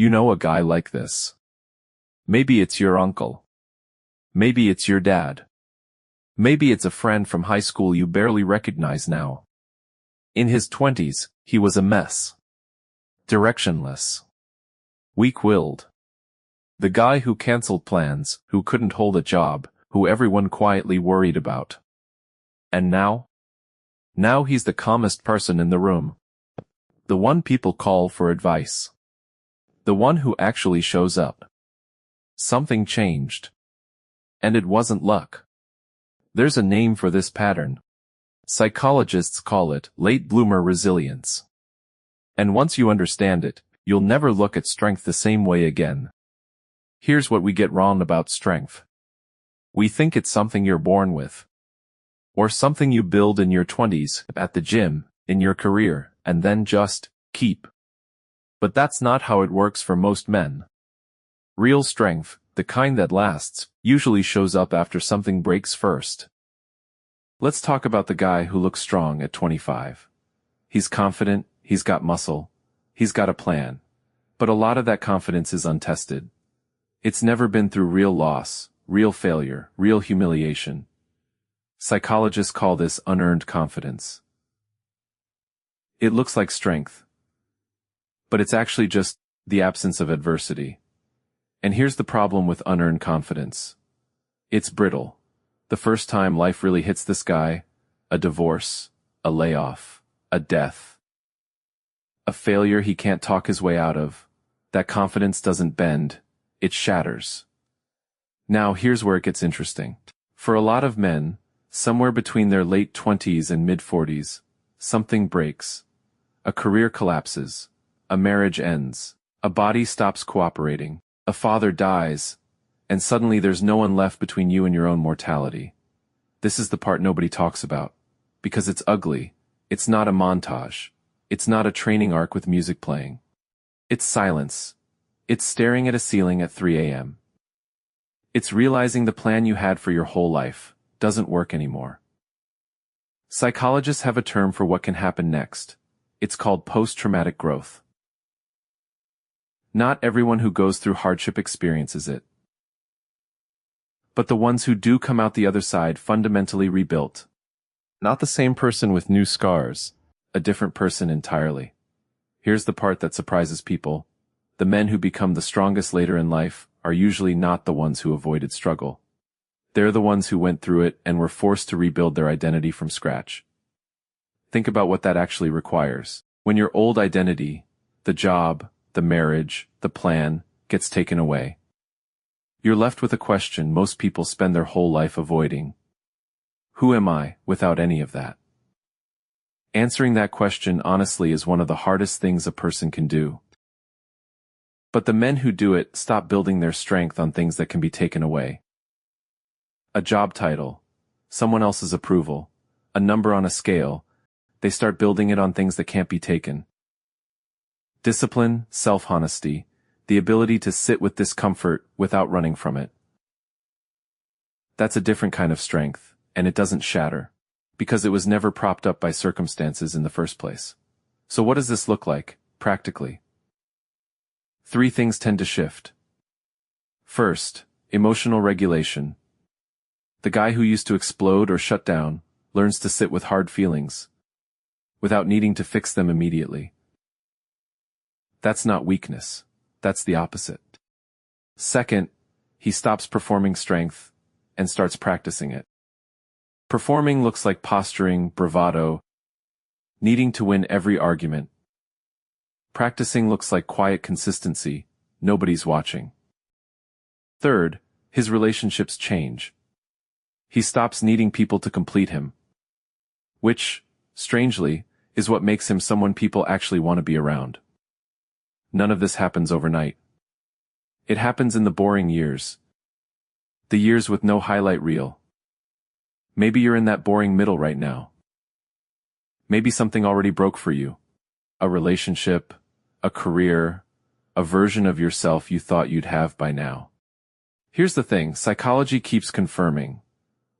You know a guy like this. Maybe it's your uncle. Maybe it's your dad. Maybe it's a friend from high school you barely recognize now. In his 20s, he was a mess. Directionless. Weak-willed. The guy who canceled plans, who couldn't hold a job, who everyone quietly worried about. And now? Now he's the calmest person in the room. The one people call for advice. The one who actually shows up. Something changed. And it wasn't luck. There's a name for this pattern. Psychologists call it late bloomer resilience. And once you understand it, you'll never look at strength the same way again. Here's what we get wrong about strength. We think it's something you're born with. Or something you build in your 20s, at the gym, in your career, and then just keep. But that's not how it works for most men. Real strength, the kind that lasts, usually shows up after something breaks first. Let's talk about the guy who looks strong at 25. He's confident, he's got muscle, he's got a plan. But a lot of that confidence is untested. It's never been through real loss, real failure, real humiliation. Psychologists call this unearned confidence. It looks like strength, but it's actually just the absence of adversity. And here's the problem with unearned confidence. It's brittle. The first time life really hits this guy, a divorce, a layoff, a death, a failure he can't talk his way out of, that confidence doesn't bend, it shatters. Now here's where it gets interesting. For a lot of men, somewhere between their late 20s and mid-40s, something breaks. A career collapses. A marriage ends. A body stops cooperating. A father dies. And suddenly there's no one left between you and your own mortality. This is the part nobody talks about. Because it's ugly. It's not a montage. It's not a training arc with music playing. It's silence. It's staring at a ceiling at 3 a.m. It's realizing the plan you had for your whole life doesn't work anymore. Psychologists have a term for what can happen next. It's called post-traumatic growth. Not everyone who goes through hardship experiences it. But the ones who do come out the other side fundamentally rebuilt. Not the same person with new scars, a different person entirely. Here's the part that surprises people. The men who become the strongest later in life are usually not the ones who avoided struggle. They're the ones who went through it and were forced to rebuild their identity from scratch. Think about what that actually requires. When your old identity, the job, the marriage, the plan, gets taken away, you're left with a question most people spend their whole life avoiding. Who am I without any of that? Answering that question honestly is one of the hardest things a person can do. But the men who do it stop building their strength on things that can be taken away. A job title, someone else's approval, a number on a scale. They start building it on things that can't be taken. Discipline, self-honesty, the ability to sit with discomfort without running from it. That's a different kind of strength, and it doesn't shatter, because it was never propped up by circumstances in the first place. So what does this look like, practically? 3 things tend to shift. First, emotional regulation. The guy who used to explode or shut down learns to sit with hard feelings, without needing to fix them immediately. That's not weakness. That's the opposite. Second, he stops performing strength and starts practicing it. Performing looks like posturing, bravado, needing to win every argument. Practicing looks like quiet consistency, nobody's watching. Third, his relationships change. He stops needing people to complete him. Which, strangely, is what makes him someone people actually want to be around. None of this happens overnight. It happens in the boring years. The years with no highlight reel. Maybe you're in that boring middle right now. Maybe something already broke for you. A relationship, a career, a version of yourself you thought you'd have by now. Here's the thing, psychology keeps confirming,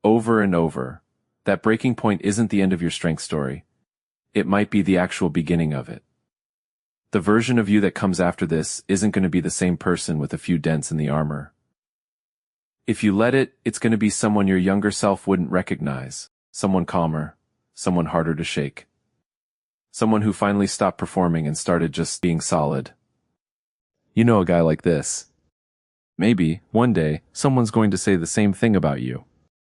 over and over, that breaking point isn't the end of your strength story. It might be the actual beginning of it. The version of you that comes after this isn't going to be the same person with a few dents in the armor. If you let it, it's going to be someone your younger self wouldn't recognize. Someone calmer. Someone harder to shake. Someone who finally stopped performing and started just being solid. You know a guy like this. Maybe, one day, someone's going to say the same thing about you.